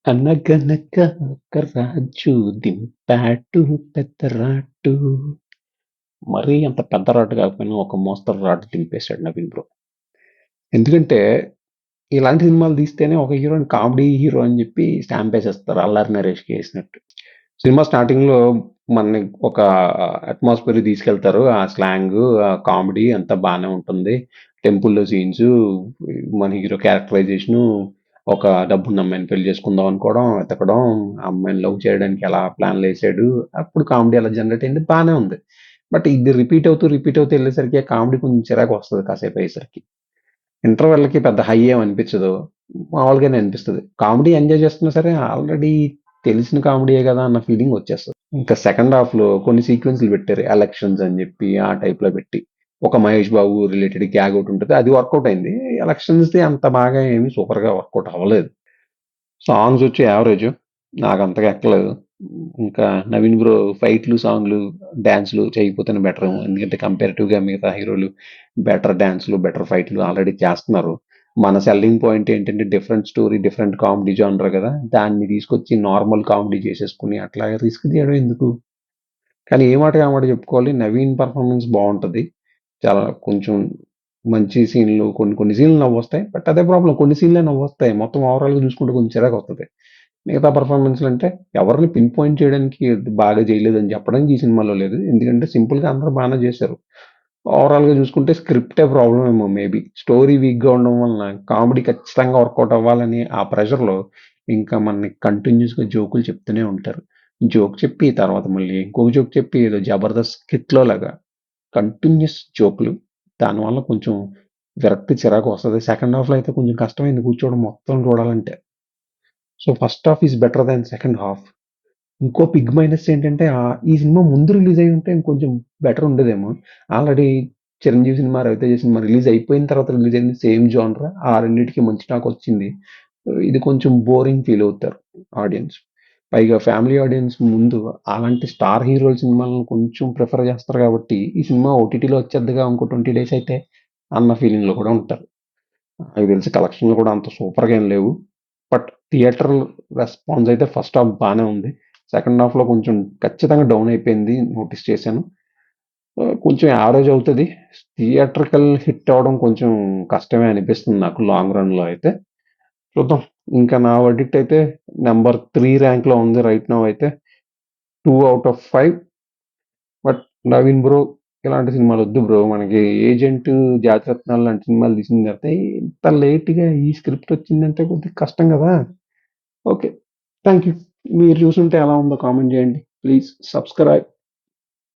అనగనగా ఒక రాజు దింపాడు పెద్ద రాటు. మరీ అంత పెద్ద రాటు కాకపోయినా ఒక మోస్తరు రాటు దింపేశాడు నవీన్ బ్రో. ఎందుకంటే ఇలాంటి సినిమాలు తీస్తేనే ఒక హీరోని కామెడీ హీరో అని చెప్పి స్టాంప్ వేసేస్తారు అల్లరి నరేష్కి వేసినట్టు. సినిమా స్టార్టింగ్లో మనని ఒక అట్మాస్ఫియర్ తీసుకెళ్తారు. ఆ స్లాంగ్, ఆ కామెడీ అంతా బాగానే ఉంటుంది. టెంపుల్లో సీన్స్, మన హీరో క్యారెక్టరైజేషను, ఒక డబ్బున్న అమ్మాయిని పెళ్లి చేసుకుందాం అనుకోవడం, వెతకడం, ఆ అమ్మాయిని లవ్ చేయడానికి ఎలా ప్లాన్లు వేసాడు, అప్పుడు కామెడీ ఎలా జనరేట్ అయింది బాగానే ఉంది. బట్ ఇది రిపీట్ అవుతూ వెళ్ళేసరికి కామెడీ కొంచెం చిరాకు వస్తుంది కాసేపు అయ్యేసరికి. ఇంటర్వెల్‌కి పెద్ద హై ఏమి అనిపించదు. మామూలుగానే అనిపిస్తది. కామెడీ ఎంజాయ్ చేస్తున్నా సరే ఆల్రెడీ తెలిసిన కామెడీయే కదా అన్న ఫీలింగ్ వచ్చేస్తది. ఇంకా సెకండ్ హాఫ్‌లో కొన్ని సీక్వెన్స్‌లు పెట్టారు. ఎలక్షన్స్ అని చెప్పి ఆ టైప్‌లో పెట్టి. ఒక మహేష్ బాబు రిలేటెడ్ గ్యాగ్ ఒకటి ఉంటది. అది వర్కౌట్ అయింది. ఎలక్షన్స్‌ది అంత బాగా ఏమి సూపర్‌గా వర్కౌట్ అవ్వలేదు. సాంగ్స్ వచ్చి యావరేజ్. నాకంతగా ఎక్కలేదు. ఇంకా నవీన్ బ్రో ఫైట్‌లు, సాంగ్‌లు, డాన్స్‌లు చేయకపోతేనే బెటర్. ఎందుకంటే కంపారిటివ్‌గా మిగతా హీరోలు బెటర్ డాన్స్‌లు, బెటర్ ఫైట్‌లు ఆల్రెడీ చేస్తున్నారు. మన సెల్లింగ్ పాయింట్ ఏంటంటే different story, different comedy genre కదా! దాన్ని తీసుకొచ్చి నార్మల్ కామెడీ చేసేసుకొని అట్లా రిస్క్ తీయడం ఎందుకు? కానీ ఏ మాటకి ఆ మాట చెప్పుకోవాలి. నవీన్ పెర్ఫార్మన్స్ బావుంటది. చాలా కొంచెం మంచి సీన్‌లు కొన్ని కొన్ని సీన్‌లు నవ్వొస్తాయి. బట్ అదే ప్రాబ్లమ్ కొన్ని సీన్‌లే నవ్వొస్తాయి. మొత్తం ఓవరాల్‌గా చూసుకుంటే కొంచెం చిరాకొస్తది. మిగతా పెర్ఫార్మన్స్‌లంటే ఎవరిని పిన్ పాయింట్ చేయడానికి బాగా చేయలేదని చెప్పడానికి ఈ సినిమాలో లేదు. ఎందుకంటే సింపుల్‌గా అందరూ బానే చేశారు. ఓవరాల్‌గా చూసుకుంటే స్క్రిప్టే ప్రాబ్లమ్ ఏమో మేబీ. స్టోరీ వీక్‌గా ఉండడం వలన కామెడీ ఖచ్చితంగా వర్కౌట్ అవ్వాలని ఆ ప్రెషర్‌లో ఇంకా మనని కంటిన్యూయస్‌గా జోకులు చెప్తూనే ఉంటారు. జోక్ చెప్పి తర్వాత మళ్ళీ ఇంకొక జోక్ చెప్పి ఏదో 'జబర్దస్త్' స్కిట్‌లో లాగా కంటిన్యూయస్ జోకులు. దానివల్ల కొంచెం విరక్తి, చిరాకు వస్తది. సెకండ్ హాఫ్‌లో అయితే కొంచెం కష్టమైంది కూర్చోవడం మొత్తం చూడాలంటే. So, first half is better than second half. ఇంకో బిగ్ మైనస్ ఏంటంటే ఈ సినిమా ముందు రిలీజ్ అయ్యి ఉంటే ఇంకొంచెం బెటర్ ఉండేదేమో. Already 'Chiranjeevi' cinema, 'Ravi Teja' cinema release అయిపోయిన తర్వాత రిలీజ్ అయింది. Same genre. ఆ రెండిటికి మంచి టాక్ వచ్చింది. ఇది కొంచెం బోరింగ్ ఫీల్ అవుతారు ఆడియన్స్. పైగా ఫ్యామిలీ ఆడియన్స్ ముందు అలాంటి స్టార్ హీరోల సినిమాలను కొంచెం ప్రిఫర్ చేస్తారు కాబట్టి, ఈ సినిమా ఓటీటీలో వచ్చేద్దిగా ఇంకో 20 డేస్ అయితే అన్న ఫీలింగ్‌లో కూడా ఉంటారు. నాకు తెలిసి కలెక్షన్‌లు కూడా అంత సూపర్‌గా ఏం లేవు. బట్ థియేటర్ రెస్పాన్స్ అయితే ఫస్ట్ హాఫ్ బానే ఉంది. సెకండ్ హాఫ్‌లో కొంచెం ఖచ్చితంగా డౌన్ అయిపోయింది. నోటీస్ చేశాను. కొంచెం యావరేజ్ అవుతది. థియేట్రికల్ హిట్ అవ్వడం కొంచెం కష్టమే అనిపిస్తుంది నాకు లాంగ్ రన్‌లో అయితే. చూద్దాం. ఇంకా నా వర్డిక్ట్ అయితే నంబర్ 3 ర్యాంక్‌లో ఉంది రైట్ నౌ అయితే. 2 out of 5. But 'Naveen bro' ఇలాంటి సినిమాలొద్దు బ్రో. మనకి 'ఏజెంట్', 'జాతిరత్నాలు' లాంటి సినిమాలు తీసిన తర్వాత ఇంత లేట్‌గా ఈ స్క్రిప్ట్ వచ్చిందంటే కొద్దిగా కష్టం గదా! ఓకే. Thank you. మీరు చూసుంటే ఎలా ఉందో కామెంట్ చేయండి. Please subscribe.